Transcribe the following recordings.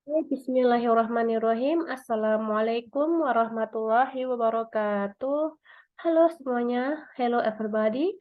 Bismillahirrahmanirrahim. Assalamualaikum warahmatullahi wabarakatuh. Halo semuanya, hello everybody.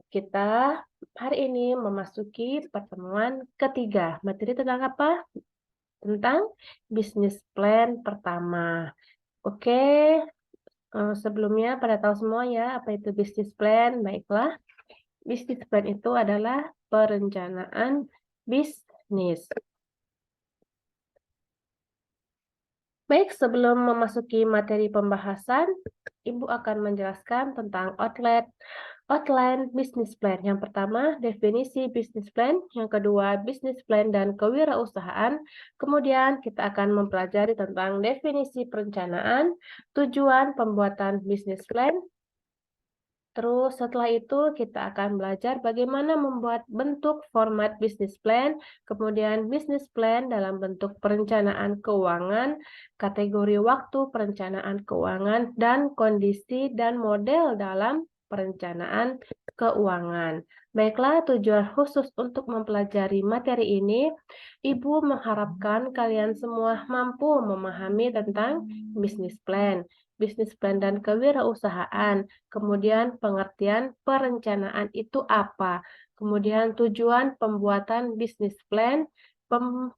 Kita hari ini memasuki pertemuan ketiga. Materi tentang apa? Tentang bisnis plan pertama. Oke, sebelumnya pada tahu semua ya apa itu bisnis plan? Baiklah, bisnis plan itu adalah perencanaan bisnis. Baik, sebelum memasuki materi pembahasan, Ibu akan menjelaskan tentang outline bisnis plan. Yang pertama, definisi bisnis plan. Yang kedua, bisnis plan dan kewirausahaan. Kemudian kita akan mempelajari tentang definisi perencanaan, tujuan pembuatan bisnis plan. Terus setelah itu kita akan belajar bagaimana membuat bentuk format bisnis plan, kemudian bisnis plan dalam bentuk perencanaan keuangan, kategori waktu perencanaan keuangan, dan kondisi dan model dalam perencanaan keuangan. Baiklah, tujuan khusus untuk mempelajari materi ini, Ibu mengharapkan kalian semua mampu memahami tentang bisnis plan dan kewirausahaan. Kemudian pengertian perencanaan itu apa? Kemudian tujuan pembuatan bisnis plan,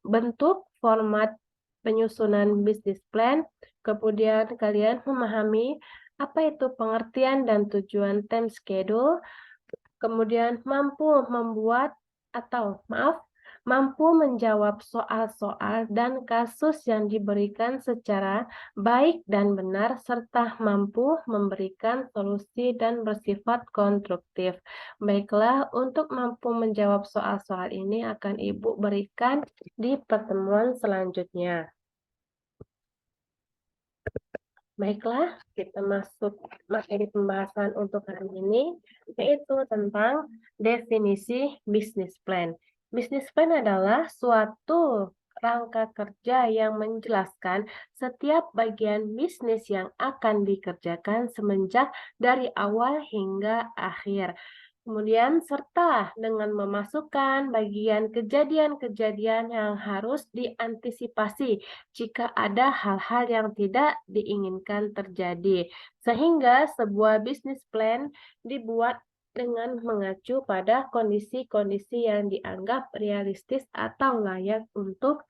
bentuk format penyusunan bisnis plan, kemudian kalian memahami apa itu pengertian dan tujuan time schedule, kemudian mampu menjawab soal-soal dan kasus yang diberikan secara baik dan benar, serta mampu memberikan solusi dan bersifat konstruktif. Baiklah, untuk mampu menjawab soal-soal ini akan Ibu berikan di pertemuan selanjutnya. Baiklah, kita masuk materi pembahasan untuk hari ini, yaitu tentang definisi bisnis plan. Bisnis plan adalah suatu rangka kerja yang menjelaskan setiap bagian bisnis yang akan dikerjakan semenjak dari awal hingga akhir. Kemudian serta dengan memasukkan bagian kejadian-kejadian yang harus diantisipasi jika ada hal-hal yang tidak diinginkan terjadi. Sehingga sebuah bisnis plan dibuat dengan mengacu pada kondisi-kondisi yang dianggap realistis atau layak untuk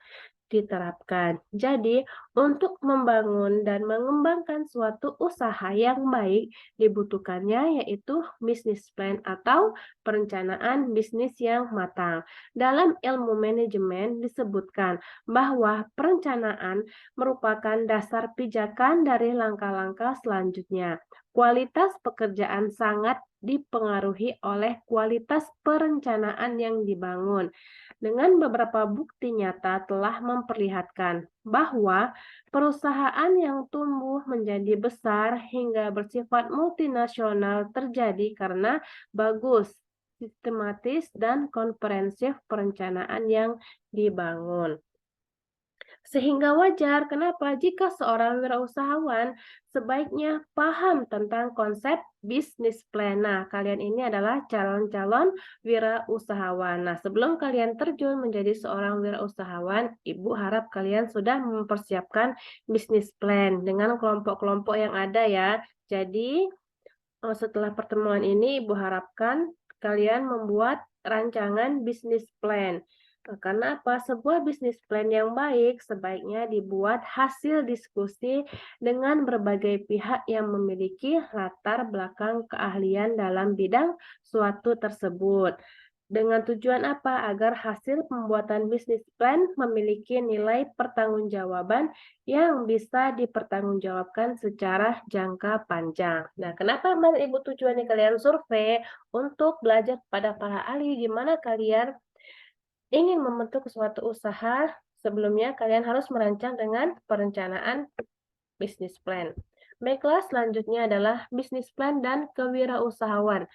diterapkan. Jadi, untuk membangun dan mengembangkan suatu usaha yang baik, dibutuhkannya yaitu bisnis plan atau perencanaan bisnis yang matang. Dalam ilmu manajemen disebutkan bahwa perencanaan merupakan dasar pijakan dari langkah-langkah selanjutnya. Kualitas pekerjaan sangat dipengaruhi oleh kualitas perencanaan yang dibangun. Dengan beberapa bukti nyata telah memperlihatkan bahwa perusahaan yang tumbuh menjadi besar hingga bersifat multinasional terjadi karena bagus, sistematis, dan komprehensif perencanaan yang dibangun. Sehingga wajar kenapa jika seorang wirausahawan sebaiknya paham tentang konsep bisnis plan. Nah, kalian ini adalah calon-calon wirausahawan. Nah, sebelum kalian terjun menjadi seorang wirausahawan, Ibu harap kalian sudah mempersiapkan bisnis plan dengan kelompok-kelompok yang ada ya. Jadi, setelah pertemuan ini, Ibu harapkan kalian membuat rancangan bisnis plan. Karena apa? Sebuah bisnis plan yang baik sebaiknya dibuat hasil diskusi dengan berbagai pihak yang memiliki latar belakang keahlian dalam bidang suatu tersebut. Dengan tujuan apa? Agar hasil pembuatan bisnis plan memiliki nilai pertanggungjawaban yang bisa dipertanggungjawabkan secara jangka panjang. Nah, kenapa Ibu tujuannya kalian survei untuk belajar pada para ahli gimana kalian ingin membentuk suatu usaha, sebelumnya kalian harus merancang dengan perencanaan bisnis plan. Baiklah, selanjutnya adalah bisnis plan dan kewirausahaan.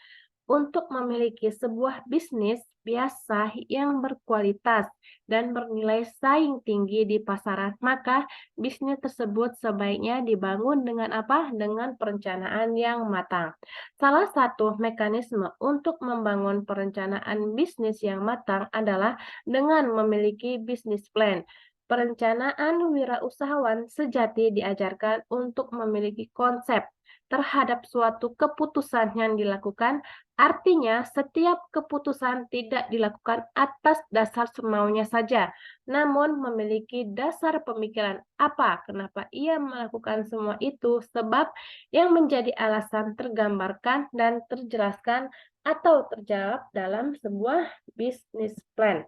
Untuk memiliki sebuah bisnis biasa yang berkualitas dan bernilai saing tinggi di pasaran, maka bisnis tersebut sebaiknya dibangun dengan apa? Dengan perencanaan yang matang. Salah satu mekanisme untuk membangun perencanaan bisnis yang matang adalah dengan memiliki bisnis plan. Perencanaan wirausahawan sejati diajarkan untuk memiliki konsep terhadap suatu keputusan yang dilakukan. Artinya, setiap keputusan tidak dilakukan atas dasar semaunya saja, namun memiliki dasar pemikiran apa, kenapa ia melakukan semua itu, sebab yang menjadi alasan tergambarkan dan terjelaskan atau terjawab dalam sebuah bisnis plan.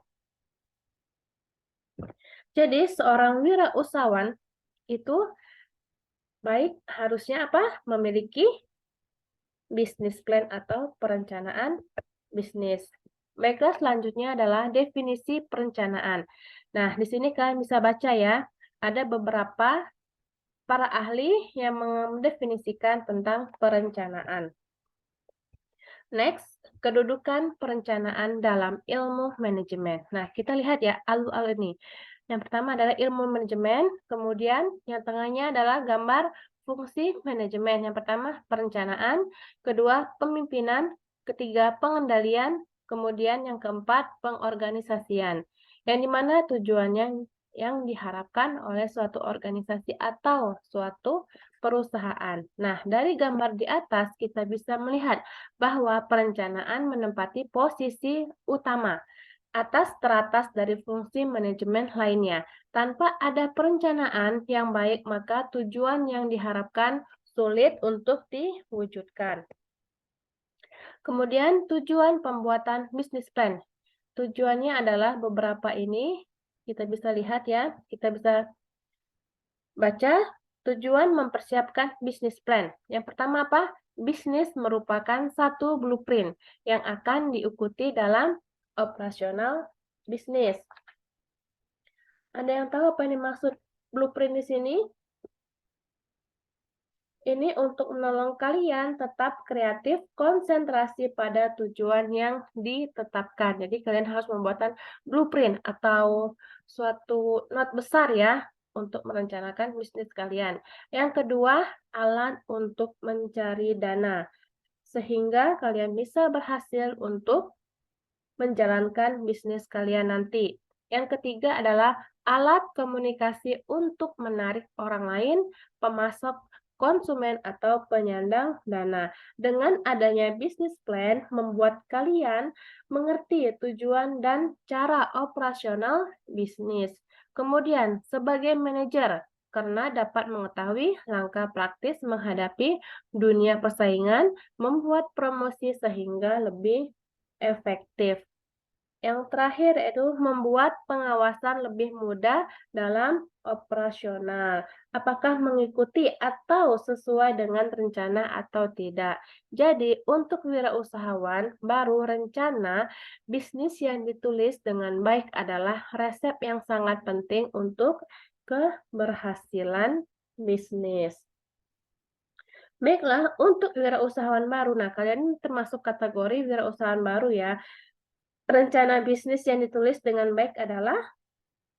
Jadi seorang wirausahawan itu baik harusnya apa? Memiliki bisnis plan atau perencanaan bisnis. Baiklah, selanjutnya adalah definisi perencanaan. Nah, di sini kalian bisa baca ya, ada beberapa para ahli yang mendefinisikan tentang perencanaan. Next, kedudukan perencanaan dalam ilmu manajemen. Nah, kita lihat ya alur-alur ini. Yang pertama adalah ilmu manajemen, kemudian yang tengahnya adalah gambar fungsi manajemen. Yang pertama perencanaan, kedua pemimpinan, ketiga pengendalian, kemudian yang keempat pengorganisasian. Yang dimana tujuannya yang diharapkan oleh suatu organisasi atau suatu perusahaan. Nah, dari gambar di atas kita bisa melihat bahwa perencanaan menempati posisi utama atas teratas dari fungsi manajemen lainnya. Tanpa ada perencanaan yang baik, maka tujuan yang diharapkan sulit untuk diwujudkan. Kemudian tujuan pembuatan bisnis plan. Tujuannya adalah beberapa ini, kita bisa lihat ya, kita bisa baca tujuan mempersiapkan bisnis plan. Yang pertama apa? Bisnis merupakan satu blueprint yang akan diikuti dalam operasional bisnis. Ada yang tahu apa yang dimaksud blueprint di sini? Ini untuk menolong kalian tetap kreatif, konsentrasi pada tujuan yang ditetapkan. Jadi kalian harus membuat blueprint atau suatu not besar ya untuk merencanakan bisnis kalian. Yang kedua, alat untuk mencari dana. Sehingga kalian bisa berhasil untuk menjalankan bisnis kalian nanti. Yang ketiga adalah alat komunikasi untuk menarik orang lain, pemasok, konsumen, atau penyandang dana. Dengan adanya bisnis plan, membuat kalian mengerti tujuan dan cara operasional bisnis. Kemudian, sebagai manajer, karena dapat mengetahui langkah praktis menghadapi dunia persaingan, membuat promosi sehingga lebih efektif. Yang terakhir yaitu membuat pengawasan lebih mudah dalam operasional. Apakah mengikuti atau sesuai dengan rencana atau tidak. Jadi, untuk wirausahawan baru, rencana bisnis yang ditulis dengan baik adalah resep yang sangat penting untuk keberhasilan bisnis. Baiklah, untuk wirausahawan baru, nah kalian termasuk kategori wirausahawan baru ya. Rencana bisnis yang ditulis dengan baik adalah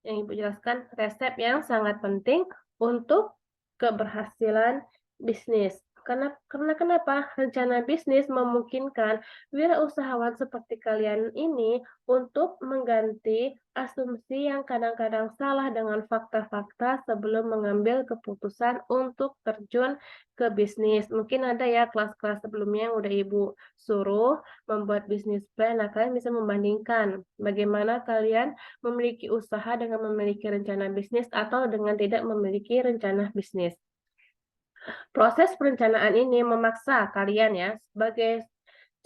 yang Ibu jelaskan resep yang sangat penting untuk keberhasilan bisnis. Karena kenapa? Rencana bisnis memungkinkan wirausahawan seperti kalian ini untuk mengganti asumsi yang kadang-kadang salah dengan fakta-fakta sebelum mengambil keputusan untuk terjun ke bisnis. Mungkin ada ya kelas-kelas sebelumnya yang udah Ibu suruh membuat bisnis plan. Nah, kalian bisa membandingkan bagaimana kalian memiliki usaha dengan memiliki rencana bisnis atau dengan tidak memiliki rencana bisnis. Proses perencanaan ini memaksa kalian ya sebagai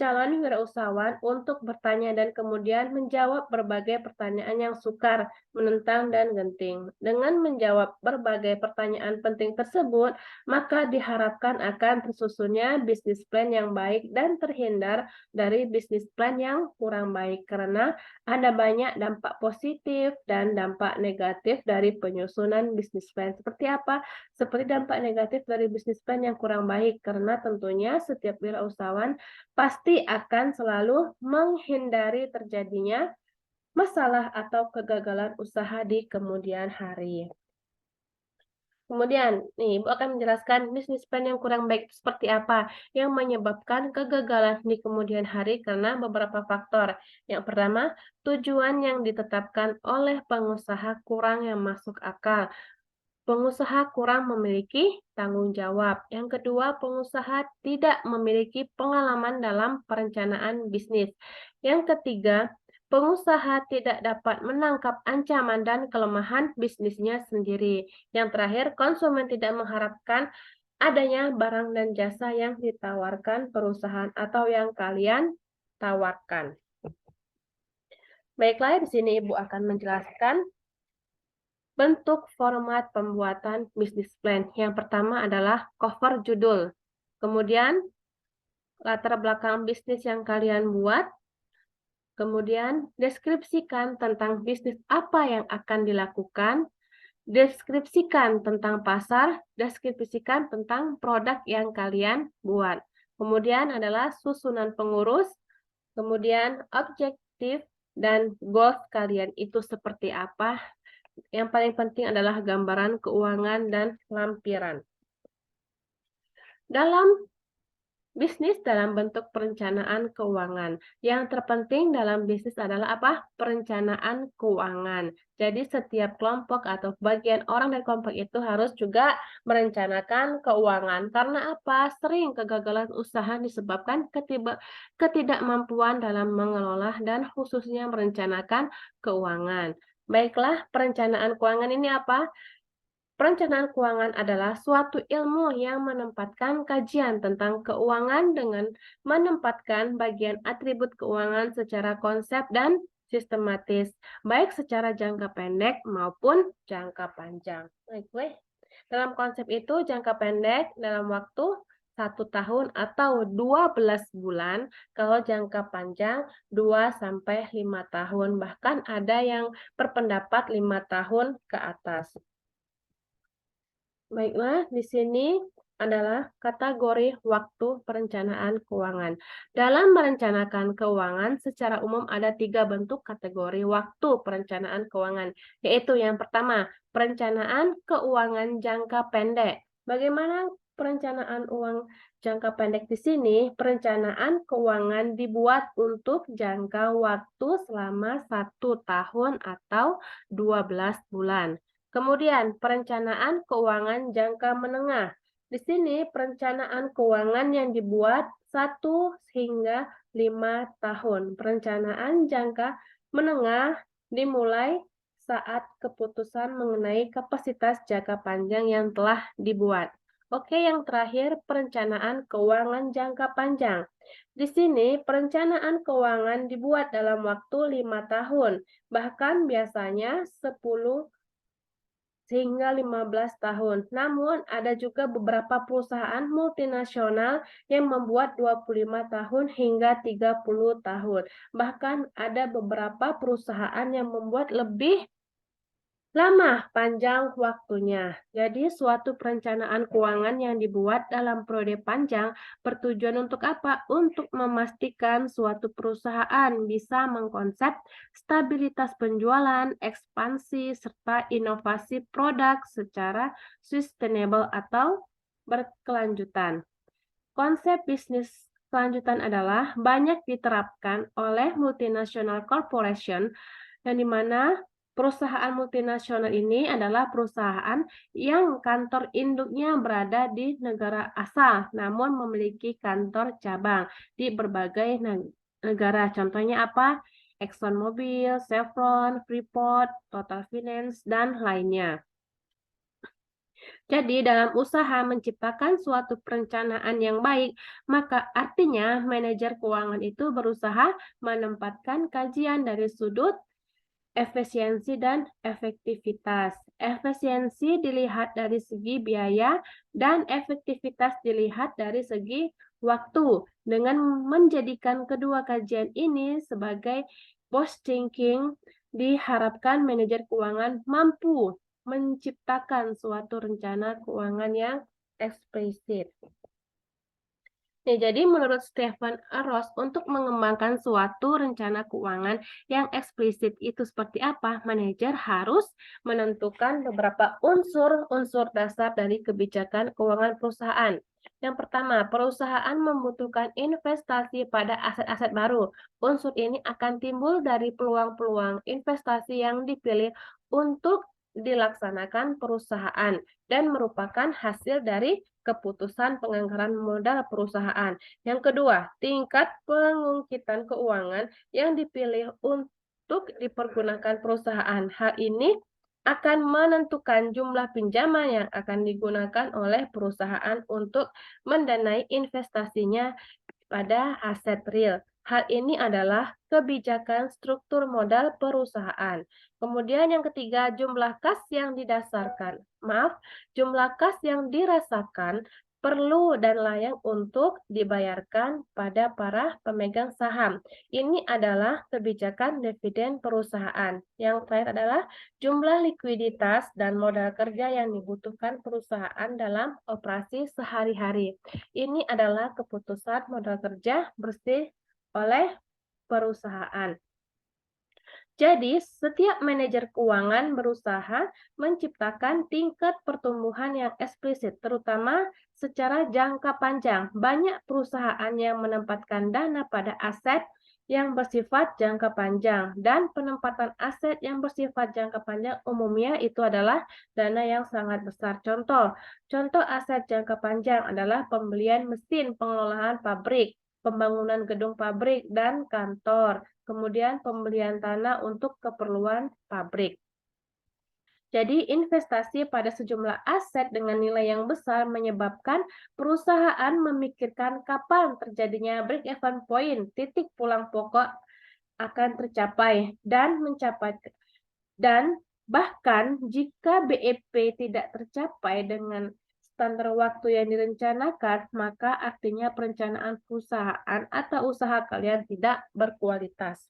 calon wirausahawan untuk bertanya dan kemudian menjawab berbagai pertanyaan yang sukar, menentang, dan genting. Dengan menjawab berbagai pertanyaan penting tersebut, maka diharapkan akan tersusunnya bisnis plan yang baik dan terhindar dari bisnis plan yang kurang baik karena ada banyak dampak positif dan dampak negatif dari penyusunan bisnis plan. Seperti apa? Seperti dampak negatif dari bisnis plan yang kurang baik karena tentunya setiap wirausahawan pasti akan selalu menghindari terjadinya masalah atau kegagalan usaha di kemudian hari. Kemudian, nih, Ibu akan menjelaskan bisnis plan yang kurang baik itu seperti apa, yang menyebabkan kegagalan di kemudian hari karena beberapa faktor. Yang pertama, tujuan yang ditetapkan oleh pengusaha kurang yang masuk akal. Pengusaha kurang memiliki tanggung jawab. Yang kedua, pengusaha tidak memiliki pengalaman dalam perencanaan bisnis. Yang ketiga, pengusaha tidak dapat menangkap ancaman dan kelemahan bisnisnya sendiri. Yang terakhir, konsumen tidak mengharapkan adanya barang dan jasa yang ditawarkan perusahaan atau yang kalian tawarkan. Baiklah, di sini Ibu akan menjelaskan bentuk format pembuatan bisnis plan. Yang pertama adalah cover judul. Kemudian latar belakang bisnis yang kalian buat. Kemudian deskripsikan tentang bisnis apa yang akan dilakukan. Deskripsikan tentang pasar. Deskripsikan tentang produk yang kalian buat. Kemudian adalah susunan pengurus. Kemudian objektif dan goals kalian itu seperti apa. Yang paling penting adalah gambaran keuangan dan lampiran. Dalam bisnis dalam bentuk perencanaan keuangan. Yang terpenting dalam bisnis adalah apa? Perencanaan keuangan. Jadi setiap kelompok atau bagian orang dari kelompok itu harus juga merencanakan keuangan. Karena apa? Sering kegagalan usaha disebabkan ketidakmampuan dalam mengelola dan khususnya merencanakan keuangan. Baiklah, perencanaan keuangan ini apa? Perencanaan keuangan adalah suatu ilmu yang menempatkan kajian tentang keuangan dengan menempatkan bagian atribut keuangan secara konsep dan sistematis, baik secara jangka pendek maupun jangka panjang. Baik, dalam konsep itu jangka pendek dalam waktu 1 tahun atau 12 bulan, kalau jangka panjang 2 sampai 5 tahun, bahkan ada yang berpendapat 5 tahun ke atas. Baiklah, di sini adalah kategori waktu perencanaan keuangan. Dalam merencanakan keuangan, secara umum ada 3 bentuk kategori waktu perencanaan keuangan, yaitu yang pertama, perencanaan keuangan jangka pendek. Bagaimana perencanaan uang jangka pendek di sini? Perencanaan keuangan dibuat untuk jangka waktu selama 1 tahun atau 12 bulan. Kemudian, perencanaan keuangan jangka menengah. Di sini, perencanaan keuangan yang dibuat 1 hingga 5 tahun. Perencanaan jangka menengah dimulai saat keputusan mengenai kapasitas jangka panjang yang telah dibuat. Oke, yang terakhir, perencanaan keuangan jangka panjang. Di sini, perencanaan keuangan dibuat dalam waktu 5 tahun, bahkan biasanya 10 hingga 15 tahun. Namun, ada juga beberapa perusahaan multinasional yang membuat 25 tahun hingga 30 tahun. Bahkan ada beberapa perusahaan yang membuat lebih lama panjang waktunya. Jadi, suatu perencanaan keuangan yang dibuat dalam periode panjang bertujuan untuk apa? Untuk memastikan suatu perusahaan bisa mengkonsep stabilitas penjualan, ekspansi, serta inovasi produk secara sustainable atau berkelanjutan. Konsep bisnis kelanjutan adalah banyak diterapkan oleh multinational corporation yang dimana perusahaan multinasional ini adalah perusahaan yang kantor induknya berada di negara asal, namun memiliki kantor cabang di berbagai negara. Contohnya apa? ExxonMobil, Chevron, Freeport, Total Finance, dan lainnya. Jadi, dalam usaha menciptakan suatu perencanaan yang baik, maka artinya manajer keuangan itu berusaha menempatkan kajian dari sudut efisiensi dan efektivitas. Efisiensi dilihat dari segi biaya dan efektivitas dilihat dari segi waktu. Dengan menjadikan kedua kajian ini sebagai box thinking, diharapkan manajer keuangan mampu menciptakan suatu rencana keuangan yang eksplisit. Ya, jadi menurut Stephen Ross, untuk mengembangkan suatu rencana keuangan yang eksplisit itu seperti apa, manajer harus menentukan beberapa unsur-unsur dasar dari kebijakan keuangan perusahaan. Yang pertama, perusahaan membutuhkan investasi pada aset-aset baru. Unsur ini akan timbul dari peluang-peluang investasi yang dipilih untuk dilaksanakan perusahaan dan merupakan hasil dari keputusan penganggaran modal perusahaan. Yang kedua, tingkat pengungkitan keuangan yang dipilih untuk dipergunakan perusahaan. Hal ini akan menentukan jumlah pinjaman yang akan digunakan oleh perusahaan untuk mendanai investasinya pada aset real. Hal ini adalah kebijakan struktur modal perusahaan. Kemudian yang ketiga, jumlah kas yang didasarkan. Jumlah kas yang dirasakan perlu dan layak untuk dibayarkan pada para pemegang saham. Ini adalah kebijakan dividen perusahaan. Yang terakhir adalah jumlah likuiditas dan modal kerja yang dibutuhkan perusahaan dalam operasi sehari-hari. Ini adalah keputusan modal kerja bersih oleh perusahaan. Jadi, setiap manajer keuangan berusaha menciptakan tingkat pertumbuhan yang eksplisit, terutama secara jangka panjang. Banyak perusahaan yang menempatkan dana pada aset yang bersifat jangka panjang, dan penempatan aset yang bersifat jangka panjang umumnya itu adalah dana yang sangat besar. Contoh aset jangka panjang adalah pembelian mesin pengelolaan pabrik, pembangunan gedung pabrik dan kantor, kemudian pembelian tanah untuk keperluan pabrik. Jadi, investasi pada sejumlah aset dengan nilai yang besar menyebabkan perusahaan memikirkan kapan terjadinya break-even point, titik pulang pokok akan tercapai dan bahkan jika BEP tidak tercapai dengan standar waktu yang direncanakan, maka artinya perencanaan perusahaan atau usaha kalian tidak berkualitas.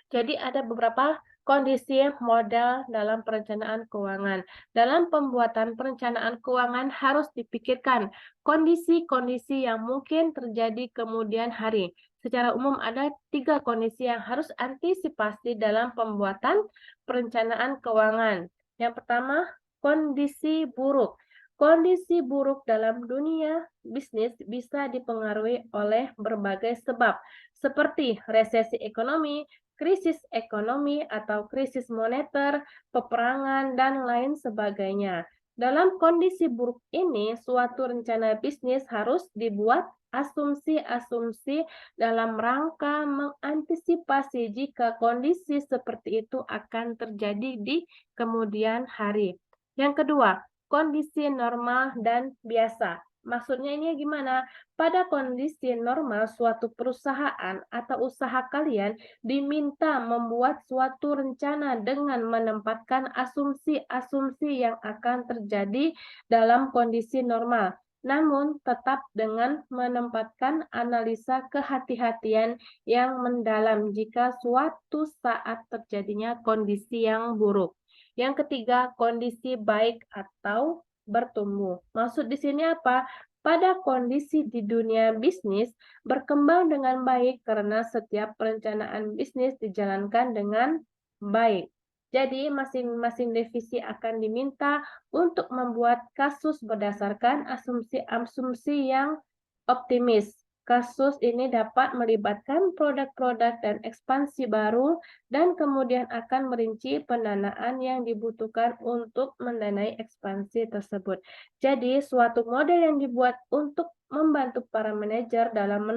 Jadi ada beberapa kondisi modal dalam perencanaan keuangan. Dalam pembuatan perencanaan keuangan harus dipikirkan kondisi-kondisi yang mungkin terjadi kemudian hari. Secara umum ada 3 kondisi yang harus antisipasi dalam pembuatan perencanaan keuangan. Yang pertama, kondisi buruk. Kondisi buruk dalam dunia bisnis bisa dipengaruhi oleh berbagai sebab, seperti resesi ekonomi, krisis ekonomi atau krisis moneter, peperangan, dan lain sebagainya. Dalam kondisi buruk ini, suatu rencana bisnis harus dibuat asumsi-asumsi dalam rangka mengantisipasi jika kondisi seperti itu akan terjadi di kemudian hari. Yang kedua, kondisi normal dan biasa. Maksudnya ini gimana? Pada kondisi normal, suatu perusahaan atau usaha kalian diminta membuat suatu rencana dengan menempatkan asumsi-asumsi yang akan terjadi dalam kondisi normal, namun tetap dengan menempatkan analisa kehati-hatian yang mendalam jika suatu saat terjadinya kondisi yang buruk. Yang ketiga, kondisi baik atau bertumbuh. Maksud di sini apa? Pada kondisi di dunia bisnis berkembang dengan baik karena setiap perencanaan bisnis dijalankan dengan baik. Jadi, masing-masing divisi akan diminta untuk membuat kasus berdasarkan asumsi-asumsi yang optimis. Kasus ini dapat melibatkan produk-produk dan ekspansi baru, dan kemudian akan merinci pendanaan yang dibutuhkan untuk mendanai ekspansi tersebut. Jadi, suatu model yang dibuat untuk membantu para manajer dalam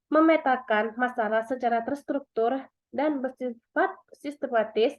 memetakan masalah secara terstruktur dan bersifat sistematis.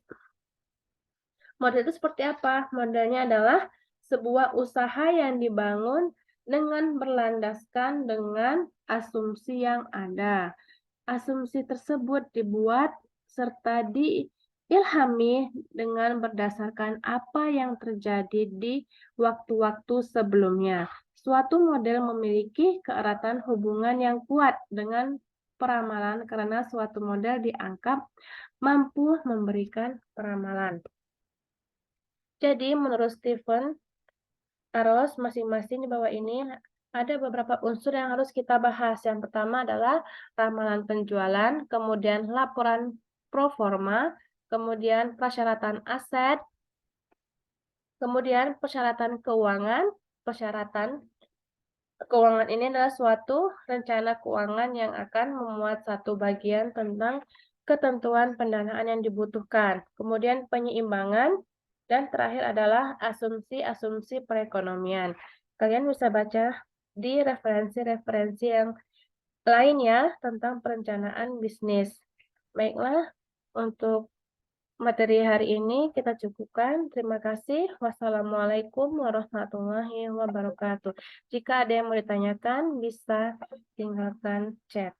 Model itu seperti apa? Modelnya adalah sebuah usaha yang dibangun dengan berlandaskan dengan asumsi yang ada. Asumsi tersebut dibuat serta diilhami dengan berdasarkan apa yang terjadi di waktu-waktu sebelumnya. Suatu model memiliki keeratan hubungan yang kuat dengan peramalan karena suatu model dianggap mampu memberikan peramalan. Jadi menurut Stephen Aros, masing-masing di bawah ini Ada beberapa unsur yang harus kita bahas. Yang pertama adalah ramalan penjualan, kemudian laporan pro forma, kemudian persyaratan aset, kemudian persyaratan keuangan. Persyaratan keuangan ini adalah suatu rencana keuangan yang akan memuat satu bagian tentang ketentuan pendanaan yang dibutuhkan. Kemudian penyeimbangan, dan terakhir adalah asumsi-asumsi perekonomian. Kalian bisa baca di referensi-referensi yang lainnya tentang perencanaan bisnis. Baiklah, untuk materi hari ini kita cukupkan. Terima kasih. Wassalamualaikum warahmatullahi wabarakatuh. Jika ada yang mau ditanyakan, bisa tinggalkan chat.